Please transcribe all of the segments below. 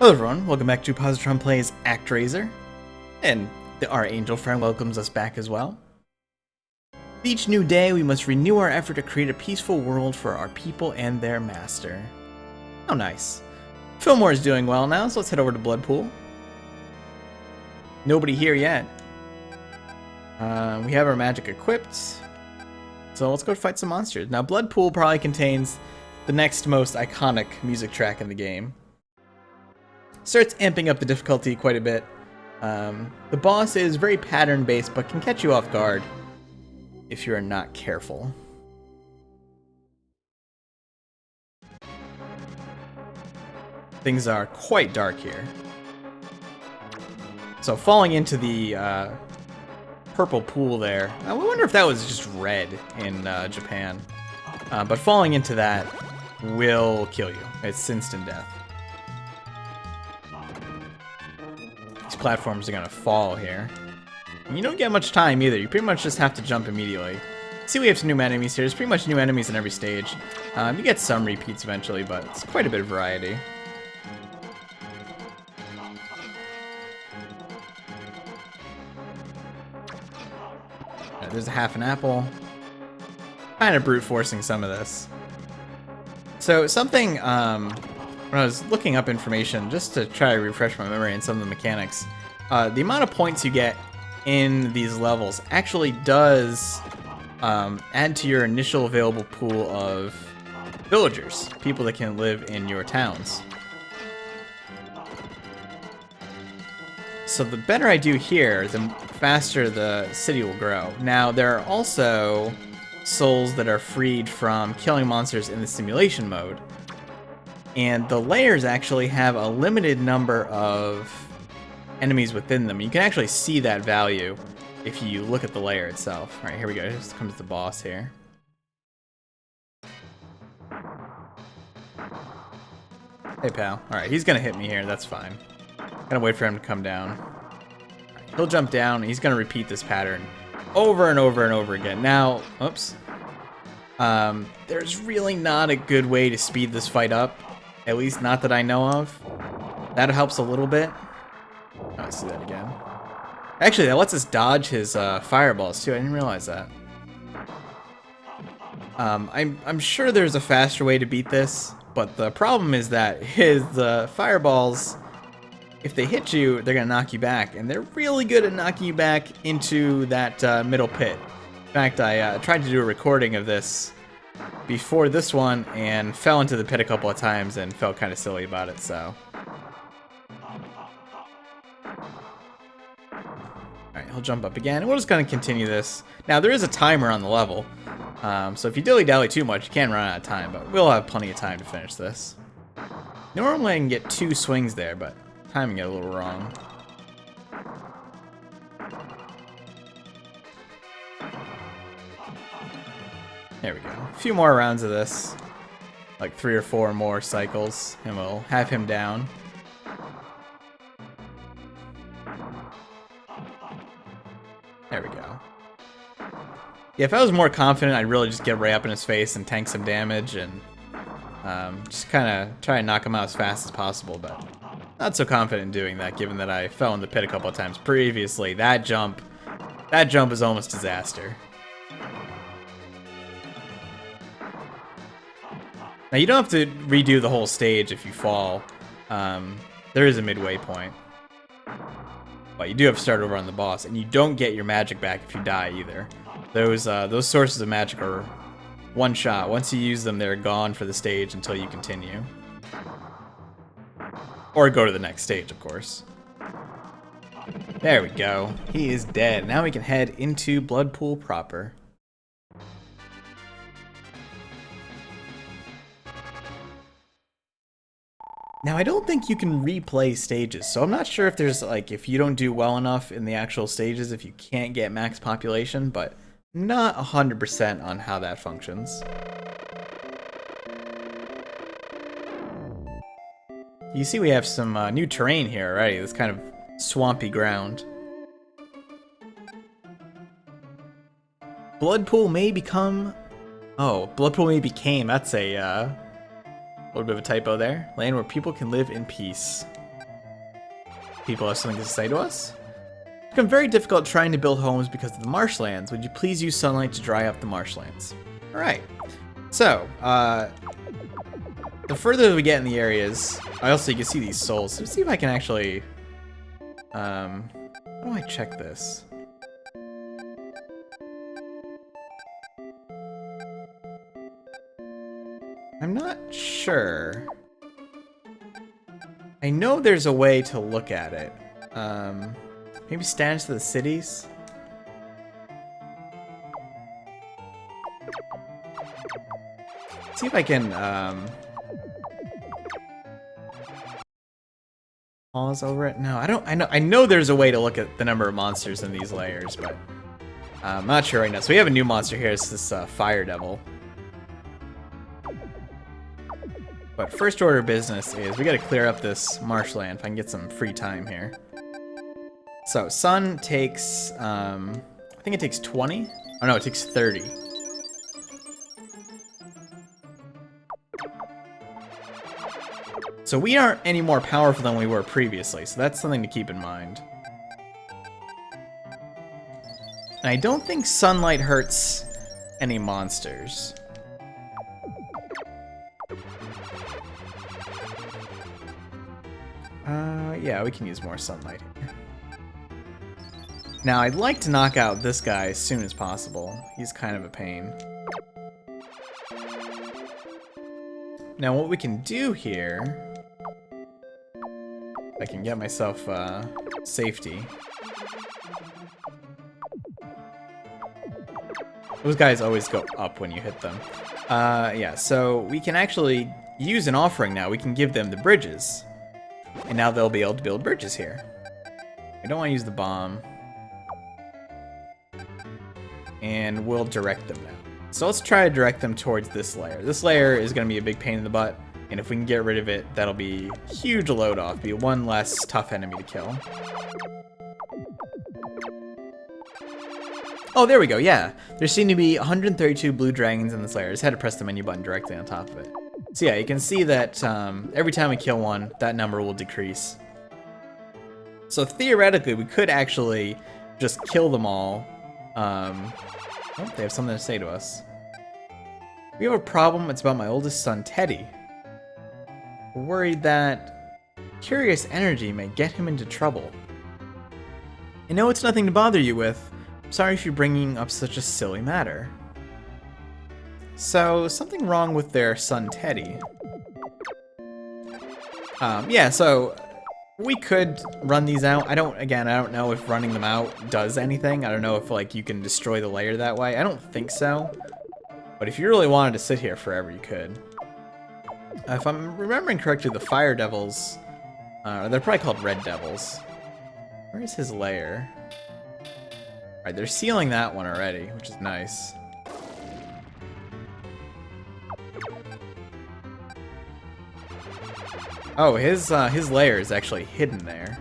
Hello everyone, welcome back to Positron Plays ActRaiser, and our angel friend welcomes us back as well. Each new day, we must renew our effort to create a peaceful world for our people and their master. How nice. Fillmore is doing well now, so let's head over to Bloodpool. Nobody here yet. We have our magic equipped, so let's go fight some monsters. Now Bloodpool probably contains the next most iconic music track in the game. Starts amping up the difficulty quite a bit. The boss is very pattern-based, but can catch you off guard if you are not careful. Things are quite dark here. So falling into the purple pool there, I wonder if that was just red in Japan. But falling into that will kill you. It's instant death. Platforms are gonna fall here. And you don't get much time either. You pretty much just have to jump immediately. See, we have some new enemies here. There's pretty much new enemies in every stage. You get some repeats eventually, but it's quite a bit of variety. There's a half an apple. Kind of brute forcing some of this. So something, when I was looking up information just to try to refresh my memory on some of the mechanics, the amount of points you get in these levels actually does add to your initial available pool of villagers, people that can live in your towns. So the better I do here, the faster the city will grow. Now, there are also souls that are freed from killing monsters in the simulation mode. And the layers actually have a limited number of enemies within them. You can actually see that value if you look at the layer itself. Alright, here we go. Here comes the boss here. Hey, pal. Alright, he's gonna hit me here. That's fine. Gotta wait for him to come down. Right, he'll jump down, and he's gonna repeat this pattern over and over and over again. Now, oops. There's really not a good way to speed this fight up. At least not that I know of. That helps a little bit. Oh, let's do that again. Actually, that lets us dodge his fireballs too. I didn't realize that. I'm sure there's a faster way to beat this, but the problem is that his fireballs, if they hit you, they're gonna knock you back, and they're really good at knocking you back into that middle pit. In fact, I tried to do a recording of this before this one and fell into the pit a couple of times and felt kind of silly about it, so. Alright, he'll jump up again, and we're just going to continue this. Now, there is a timer on the level, so if you dilly-dally too much, you can run out of time, but we'll have plenty of time to finish this. Normally I can get 2 swings there, but timing it a little wrong. There we go. A few more rounds of this. Like 3 or 4 more cycles, and we'll have him down. There we go. Yeah, if I was more confident, I'd really just get right up in his face and tank some damage and just kind of try and knock him out as fast as possible, but not so confident in doing that, given that I fell in the pit a couple of times previously. That jump is almost disaster. Now, you don't have to redo the whole stage if you fall. There is a midway point. But you do have to start over on the boss, and you don't get your magic back if you die either. Those sources of magic are one shot. Once you use them, they're gone for the stage until you continue. Or go to the next stage, of course. There we go. He is dead. Now we can head into Bloodpool proper. Now, I don't think you can replay stages, so I'm not sure if there's, like, if you don't do well enough in the actual stages, if you can't get max population, but I'm not 100% on how that functions. You see we have some new terrain here already, this kind of swampy ground. Bloodpool may become... Oh, Bloodpool may became, that's a little bit of a typo there. Land where people can live in peace. people have something to say to us. It's become very difficult trying to build homes because of the marshlands. Would you please use sunlight to dry up the marshlands? Alright. So, the further we get in the areas, also you can see these souls. Let's see if I can actually, how do I check this? I'm not sure. I know there's a way to look at it. Maybe stands to the cities? See if I can, pause over it? No, I know there's a way to look at the number of monsters in these layers, but I'm not sure right now. So we have a new monster here. It's this Fire Devil. But first order of business is we gotta clear up this marshland if I can get some free time here. So sun takes, I think it takes 20? Oh no, it takes 30. So we aren't any more powerful than we were previously, so that's something to keep in mind. And I don't think sunlight hurts any monsters. Yeah, we can use more sunlight here. Now, I'd like to knock out this guy as soon as possible. He's kind of a pain. Now, what we can do here... I can get myself safety. Those guys always go up when you hit them. Yeah, so we can actually use an offering now. We can give them the bridges. And now they'll be able to build bridges here. I don't want to use the bomb. And we'll direct them now. So let's try to direct them towards this layer. This layer is going to be a big pain in the butt. And if we can get rid of it, that'll be a huge load off. Be one less tough enemy to kill. Oh, there we go, yeah. There seem to be 132 blue dragons in this layer. I just had to press the menu button directly on top of it. So yeah, you can see that every time we kill one, that number will decrease. So theoretically, we could actually just kill them all. Oh, they have something to say to us. We have a problem. It's about my oldest son, Teddy. We're worried that curious energy may get him into trouble. I know it's nothing to bother you with. I'm sorry if you're bringing up such a silly matter. So, something wrong with their son, Teddy. Yeah, so we could run these out. I don't know if running them out does anything. I don't know if, like, you can destroy the layer that way. I don't think so. But if you really wanted to sit here forever, you could. If I'm remembering correctly, the Fire Devils, they're probably called Red Devils. Where is his lair? Alright, they're sealing that one already, which is nice. Oh, his lair is actually hidden there.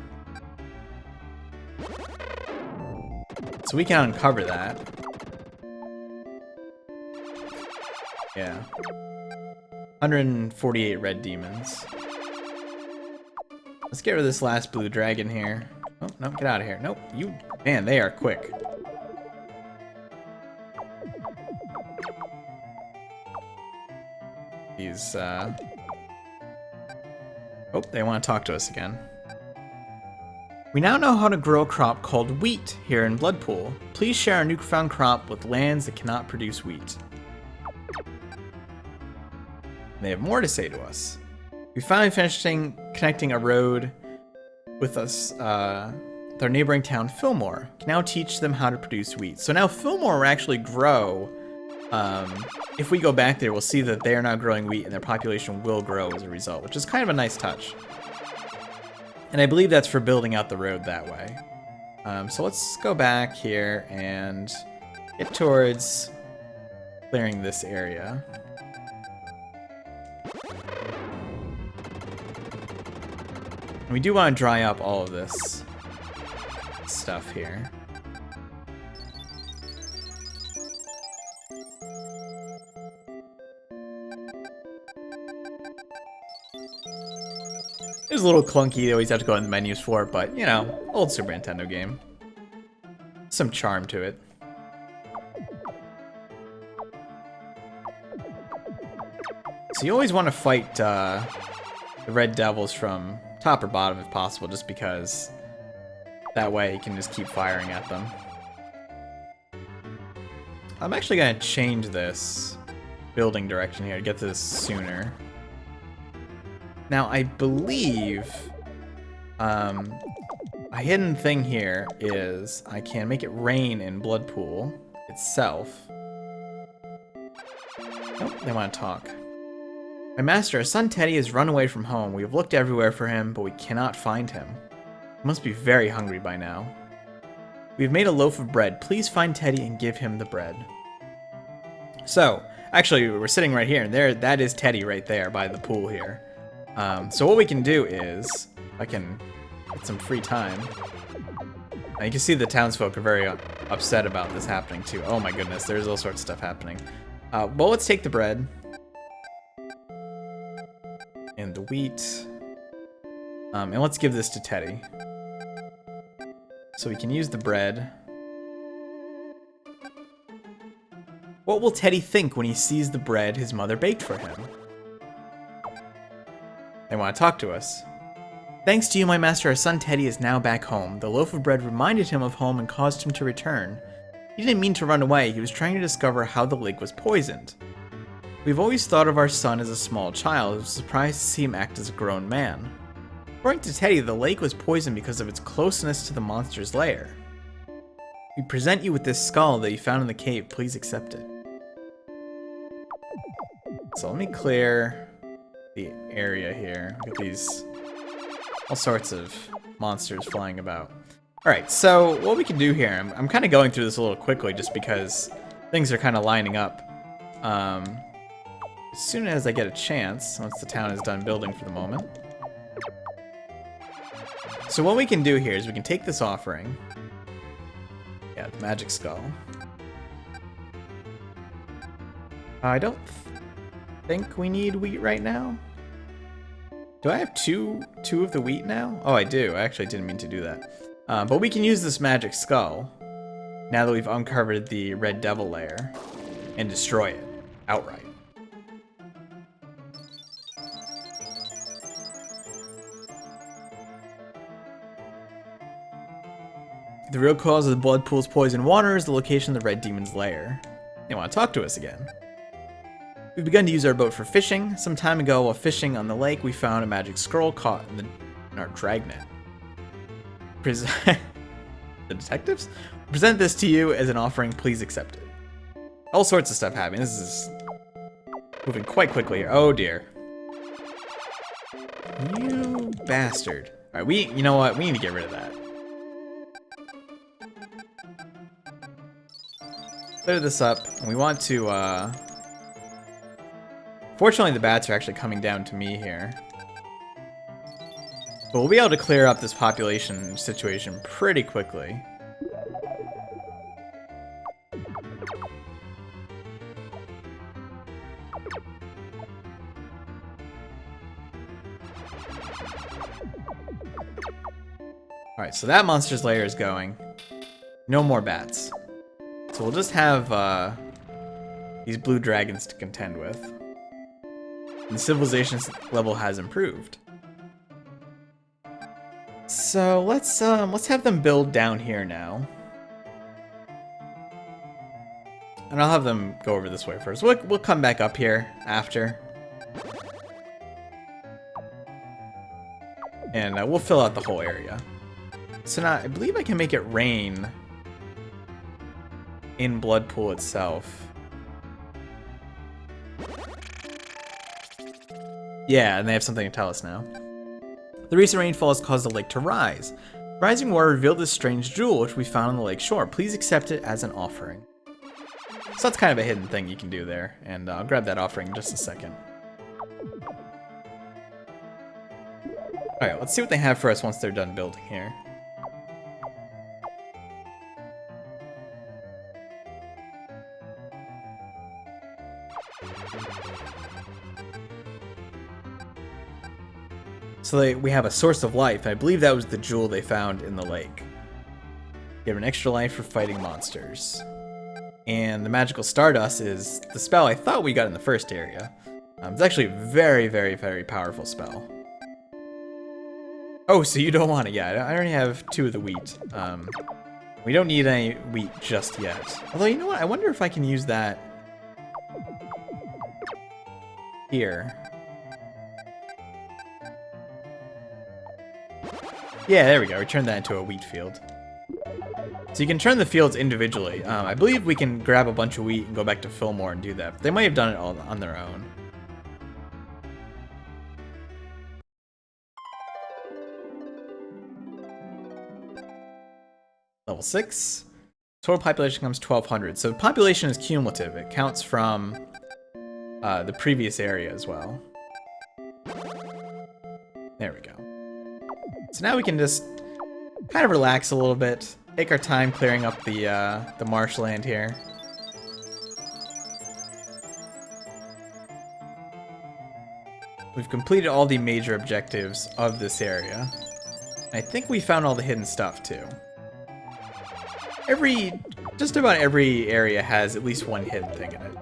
So we can uncover that. Yeah. 148 red demons. Let's get rid of this last blue dragon here. Oh, no, get out of here. Nope, you... Man, they are quick. These, Oh, they want to talk to us again. We now know how to grow a crop called wheat here in Bloodpool. Please share our newfound crop with lands that cannot produce wheat. They have more to say to us. We finally finished connecting a road with us, with our neighboring town, Fillmore. Can now teach them how to produce wheat. So now Fillmore will actually grow. If we go back there, we'll see that they are now growing wheat and their population will grow as a result, which is kind of a nice touch. And I believe that's for building out the road that way. So let's go back here and get towards clearing this area. And we do want to dry up all of this stuff here. There's a little clunky. You always have to go in the menus for it, but, you know, old Super Nintendo game. Some charm to it. So you always want to fight the red devils from top or bottom if possible, just because that way you can just keep firing at them. I'm actually going to change this building direction here to get this sooner. Now, I believe a hidden thing here is I can make it rain in Bloodpool itself. Oh, they want to talk. My master, our son Teddy has run away from home. We have looked everywhere for him, but we cannot find him. He must be very hungry by now. We have made a loaf of bread. Please find Teddy and give him the bread. So, actually, we're sitting right here, and that is Teddy right there by the pool here. So what we can do is, I can get some free time. Now you can see the townsfolk are very upset about this happening too. Oh my goodness, there's all sorts of stuff happening. Well, let's take the bread. And the wheat. And let's give this to Teddy. So we can use the bread. What will Teddy think when he sees the bread his mother baked for him? They want to talk to us. Thanks to you, my master, our son Teddy is now back home. The loaf of bread reminded him of home and caused him to return. He didn't mean to run away. He was trying to discover how the lake was poisoned. We've always thought of our son as a small child. I was surprised to see him act as a grown man. According to Teddy, the lake was poisoned because of its closeness to the monster's lair. We present you with this skull that you found in the cave. Please accept it. So let me clear the area here. Look at these, all sorts of monsters flying about. Alright, so what we can do here, I'm kind of going through this a little quickly just because things are kind of lining up. As soon as I get a chance, once the town is done building for the moment. So what we can do here is we can take this offering. Yeah, the magic skull. I don't think we need wheat right now. Do I have two of the wheat now? Oh, I do. I actually didn't mean to do that. But we can use this magic skull now that we've uncovered the red devil lair and destroy it outright. The real cause of the Bloodpool's poison water is the location of the Red Demon's lair. They want to talk to us again. We've begun to use our boat for fishing. Some time ago, while fishing on the lake, we found a magic scroll caught in our dragnet. The detectives? Present this to you as an offering. Please accept it. All sorts of stuff happening. This is moving quite quickly here. Oh dear. You bastard. Alright, you know what? We need to get rid of that. Clear this up. And we want to, fortunately, the bats are actually coming down to me here. But we'll be able to clear up this population situation pretty quickly. Alright, so that monster's lair is going. No more bats. So we'll just have these blue dragons to contend with. And the civilization level has improved. So let's have them build down here now. And I'll have them go over this way first. We'll come back up here after. And we'll fill out the whole area. So now I believe I can make it rain in Bloodpool itself. Yeah, and they have something to tell us now. The recent rainfall has caused the lake to rise. Rising water revealed this strange jewel which we found on the lake shore. Please accept it as an offering. So that's kind of a hidden thing you can do there, and I'll grab that offering in just a second. Alright, let's see what they have for us once they're done building here. So so we have a source of life. I believe that was the jewel they found in the lake. You have an extra life for fighting monsters. And the magical stardust is the spell I thought we got in the first area. It's actually a very, very, very powerful spell. Oh, so you don't want it yet. I already have 2 of the wheat. We don't need any wheat just yet. Although, you know what? I wonder if I can use that here. Yeah, there we go. We turned that into a wheat field. So you can turn the fields individually. I believe we can grab a bunch of wheat and go back to Fillmore and do that. But they might have done it all on their own. Level 6. Total population comes 1,200. So population is cumulative. It counts from the previous area as well. There we go. So now we can just kind of relax a little bit. Take our time clearing up the marshland here. We've completed all the major objectives of this area. I think we found all the hidden stuff too. Just about every area has at least one hidden thing in it.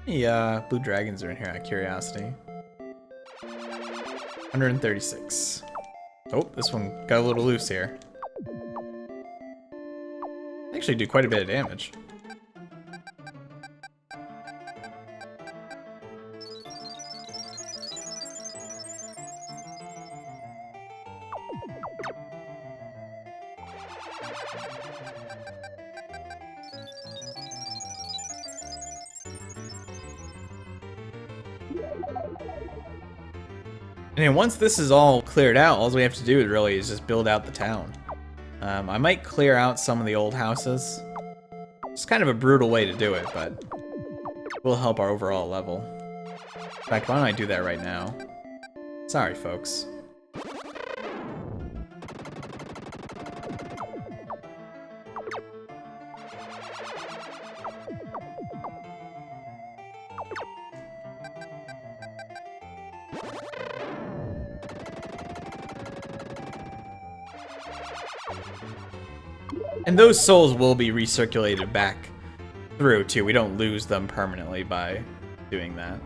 Yeah, blue dragons are in here out of curiosity. 136. Oh, this one got a little loose here. They actually do quite a bit of damage. And then once this is all cleared out, all we have to do really is just build out the town. I might clear out some of the old houses. It's kind of a brutal way to do it, but it will help our overall level. In fact, why don't I do that right now? Sorry, folks. And those souls will be recirculated back through, too. We don't lose them permanently by doing that.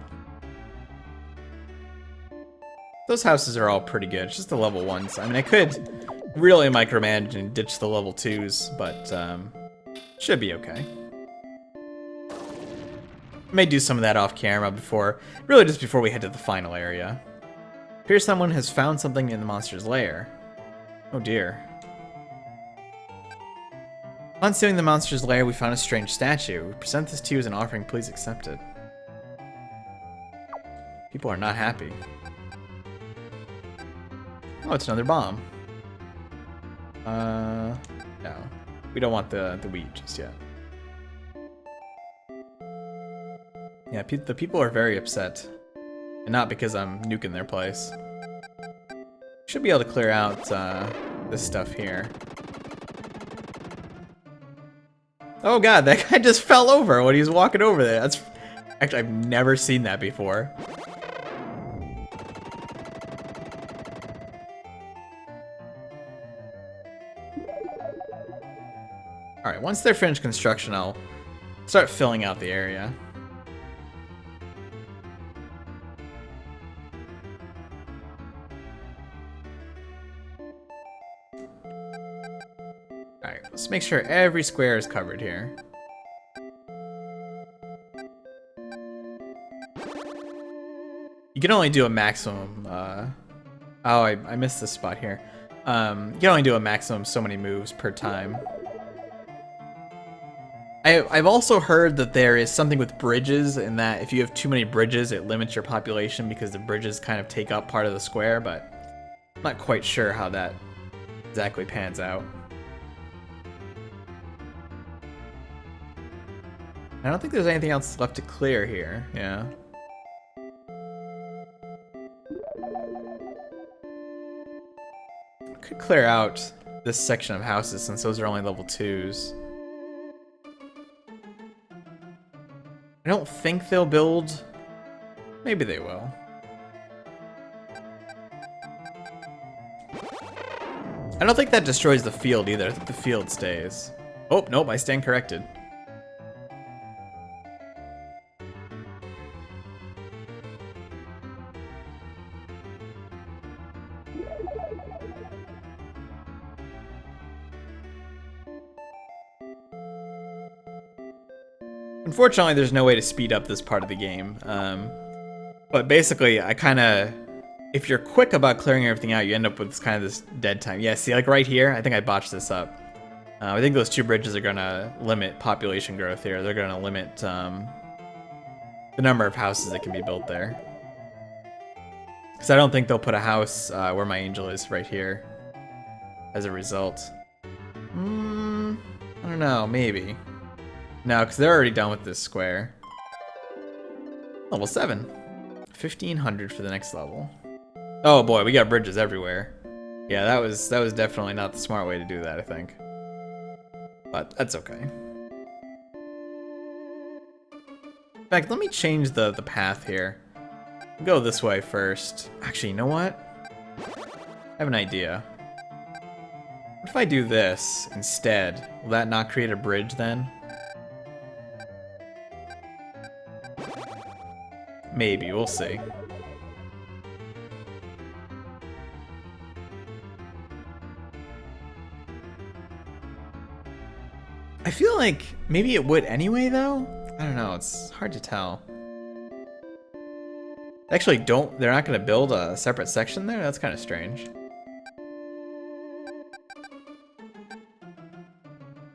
Those houses are all pretty good. It's just the level 1s. I mean, I could really micromanage and ditch the level 2s, but should be okay. I may do some of that off camera really just before we head to the final area. Appears someone has found something in the monster's lair. Oh dear. Upon seeing the monster's lair, we found a strange statue. We present this to you as an offering. Please accept it. People are not happy. Oh, it's another bomb. No. We don't want the wheat just yet. Yeah, the people are very upset. And not because I'm nuking their place. Should be able to clear out this stuff here. Oh god, that guy just fell over when he was walking over there. That's actually, I've never seen that before. Alright, once they're finished construction, I'll start filling out the area. Alright, let's make sure every square is covered here. You can only do a maximum, oh, I missed this spot here. You can only do a maximum so many moves per time. I've also heard that there is something with bridges, in that if you have too many bridges, it limits your population because the bridges kind of take up part of the square, but I'm not quite sure how that exactly pans out. I don't think there's anything else left to clear here, yeah. Could clear out this section of houses since those are only level 2s. I don't think they'll build. Maybe they will. I don't think that destroys the field either. I think the field stays. Oh, nope, I stand corrected. Unfortunately, there's no way to speed up this part of the game. But basically, if you're quick about clearing everything out, you end up with this dead time. Yeah, see, like right here, I think I botched this up. I think those 2 bridges are gonna limit population growth here. They're gonna limit the number of houses that can be built there. Because I don't think they'll put a house where my angel is right here as a result. I don't know, maybe. No, because they're already done with this square. Level 7. 1500 for the next level. Oh boy, we got bridges everywhere. Yeah, that was definitely not the smart way to do that, I think. But that's okay. In fact, let me change the path here. Go this way first. Actually, you know what? I have an idea. What if I do this instead? Will that not create a bridge then? Maybe, we'll see. I feel like maybe it would anyway, though. I don't know, it's hard to tell. Actually, they're not going to build a separate section there? That's kind of strange.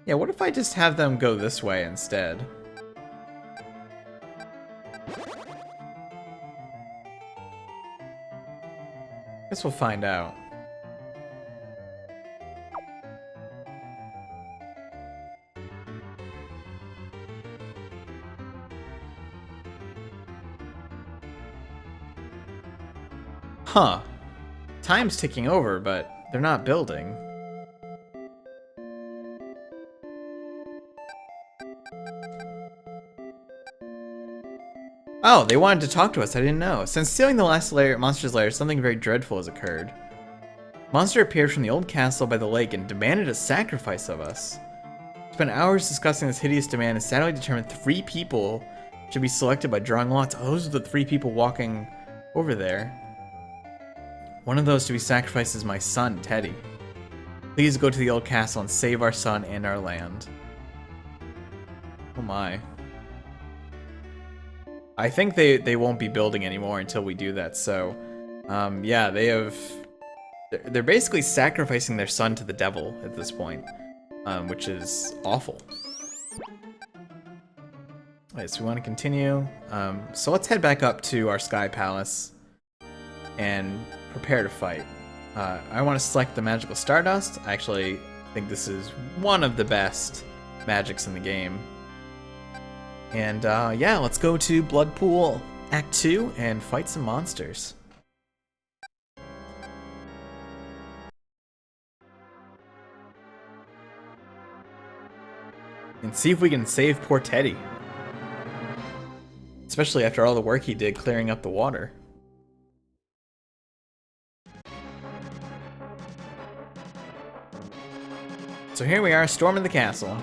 Yeah, what if I just have them go this way instead? Guess we'll find out. Huh. Time's ticking over, but they're not building. Oh, they wanted to talk to us. I didn't know. Since stealing the last monster's lair, something very dreadful has occurred. Monster appeared from the old castle by the lake and demanded a sacrifice of us. Spent hours discussing this hideous demand and sadly determined 3 people should be selected by drawing lots. Oh, those are the 3 people walking over there. One of those to be sacrificed is my son, Teddy. Please go to the old castle and save our son and our land. Oh my. I think they won't be building anymore until we do that, so yeah, they're basically sacrificing their son to the devil at this point, which is awful. Alright, so we want to continue. So let's head back up to our Sky Palace and prepare to fight. I want to select the Magical Stardust. I actually think this is one of the best magics in the game. And yeah, let's go to Bloodpool Act 2 and fight some monsters. And see if we can save poor Teddy. Especially after all the work he did clearing up the water. So here we are, storming the castle.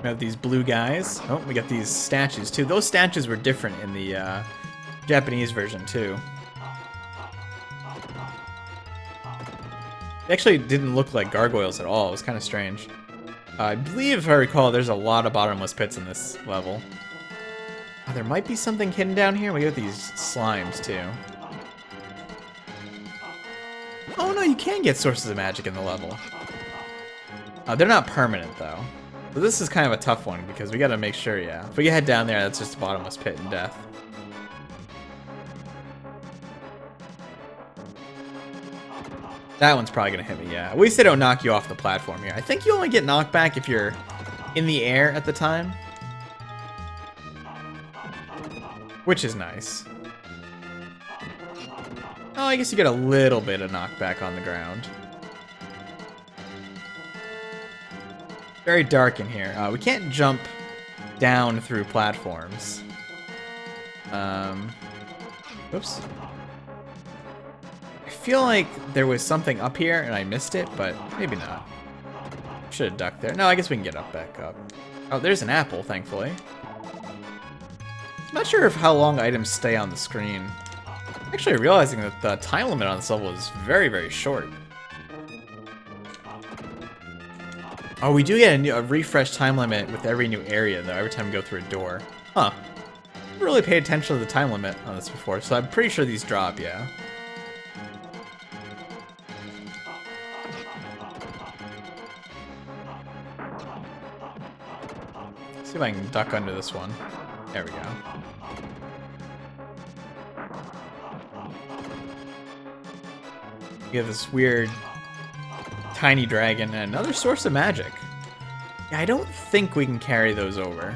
We have these blue guys. Oh, we got these statues too. Those statues were different in the Japanese version too. They actually didn't look like gargoyles at all. It was kind of strange. I believe, if I recall, there's a lot of bottomless pits in this level. Oh, there might be something hidden down here. We got these slimes too. Oh no, you can get sources of magic in the level. They're not permanent though. So this is kind of a tough one because we gotta make sure, yeah. If we head down there, that's just a bottomless pit and death. That one's probably gonna hit me, yeah. At least they don't knock you off the platform here. I think you only get knocked back if you're in the air at the time. Which is nice. Oh, I guess you get a little bit of knockback on the ground. Very dark in here. We can't jump down through platforms. Oops. I feel like there was something up here and I missed it, but maybe not. Should have ducked there. No, I guess we can get back up. Oh, there's an apple, thankfully. I'm not sure how long items stay on the screen. Actually realizing that the time limit on this level is very, very short. Oh, we do get a refresh time limit with every new area, though, every time we go through a door. Huh. Never really paid attention to the time limit on this before, so I'm pretty sure these drop, yeah. See if I can duck under this one. There we go. We have this weird tiny dragon and another source of magic. Yeah, I don't think we can carry those over.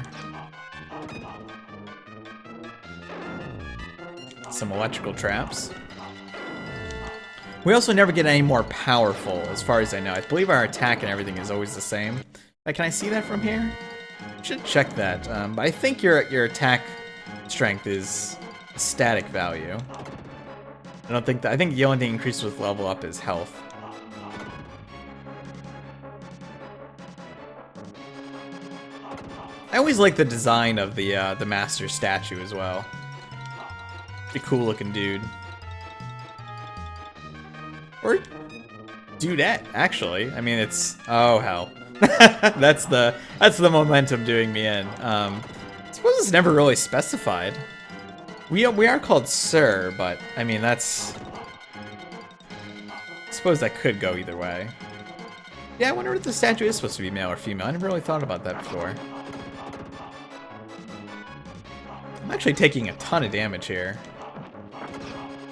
Some electrical traps. We also never get any more powerful, as far as I know. I believe our attack and everything is always the same. Can I see that from here? Should check that. But I think your attack strength is a static value. I don't think that. I think the only thing increased with level up is health. I always like the design of the master statue as well. Pretty cool looking dude. Or dudette, actually. I mean, it's oh hell. that's the momentum doing me in. I suppose it's never really specified. We are called Sir, but I mean that's. I suppose that could go either way. Yeah, I wonder if the statue is supposed to be male or female. I never really thought about that before. I'm actually taking a ton of damage here.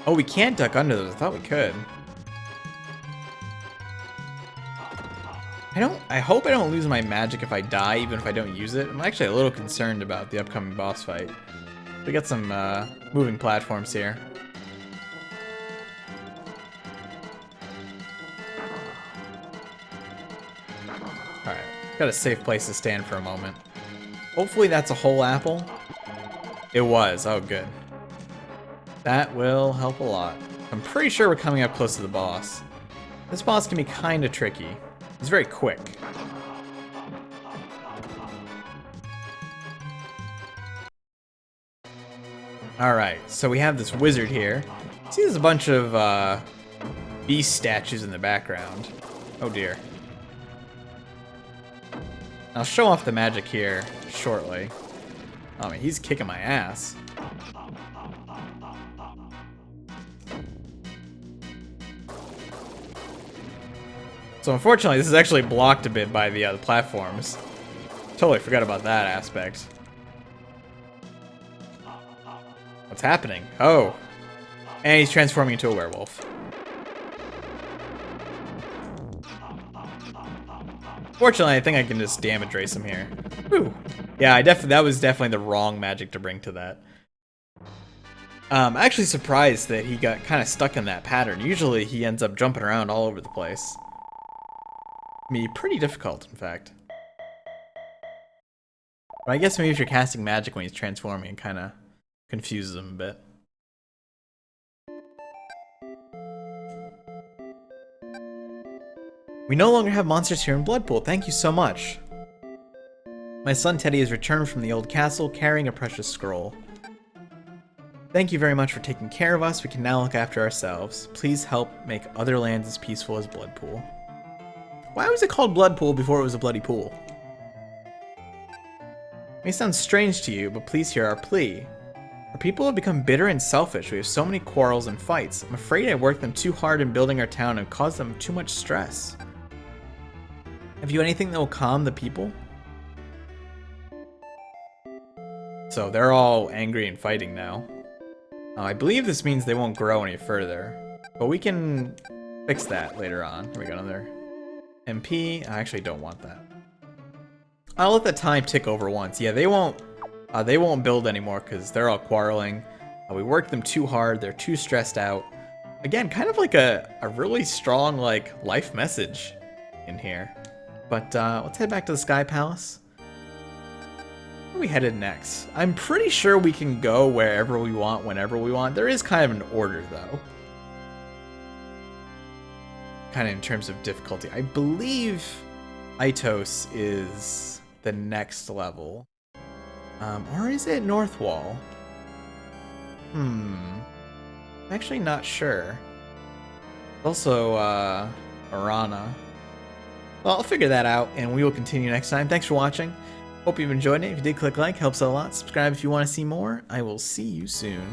Oh, we can't duck under those. I thought we could. I hope I don't lose my magic if I die, even if I don't use it. I'm actually a little concerned about the upcoming boss fight. We got some moving platforms here. Alright, got a safe place to stand for a moment. Hopefully that's a whole apple. It was. Oh, good. That will help a lot. I'm pretty sure we're coming up close to the boss. This boss can be kind of tricky. He's very quick. Alright, so we have this wizard here. See, there's a bunch of beast statues in the background. Oh dear. I'll show off the magic here shortly. Oh man, he's kicking my ass. So unfortunately, this is actually blocked a bit by the platforms. Totally forgot about that aspect. What's happening? Oh. And he's transforming into a werewolf. Fortunately, I think I can just damage race him here. Whew. Yeah, that was definitely the wrong magic to bring to that. I'm actually surprised that he got kind of stuck in that pattern. Usually he ends up jumping around all over the place. Pretty difficult, in fact. But I guess maybe if you're casting magic when he's transforming, it kind of confuses him a bit. We no longer have monsters here in Bloodpool. Thank you so much. My son Teddy has returned from the old castle carrying a precious scroll. Thank you very much for taking care of us. We can now look after ourselves. Please help make other lands as peaceful as Bloodpool. Why was it called Bloodpool before it was a bloody pool? It may sound strange to you, but please hear our plea. Our people have become bitter and selfish. We have so many quarrels and fights. I'm afraid I worked them too hard in building our town and caused them too much stress. Have you anything that will calm the people? So they're all angry and fighting now. I believe this means they won't grow any further. But we can fix that later on. Here we go, another MP. I actually don't want that. I'll let the time tick over once. Yeah, they won't build anymore because they're all quarreling. We worked them too hard. They're too stressed out. Again, kind of like a really strong like life message in here. But let's head back to the Sky Palace. Where are we headed next? I'm pretty sure we can go wherever we want, whenever we want. There is kind of an order, though. Kind of in terms of difficulty. I believe Itos is the next level. Or is it North Wall? I'm actually not sure. Also, Arana. Well, I'll figure that out, and we will continue next time. Thanks for watching. Hope you've enjoyed it. If you did, click like. Helps out a lot. Subscribe if you want to see more. I will see you soon.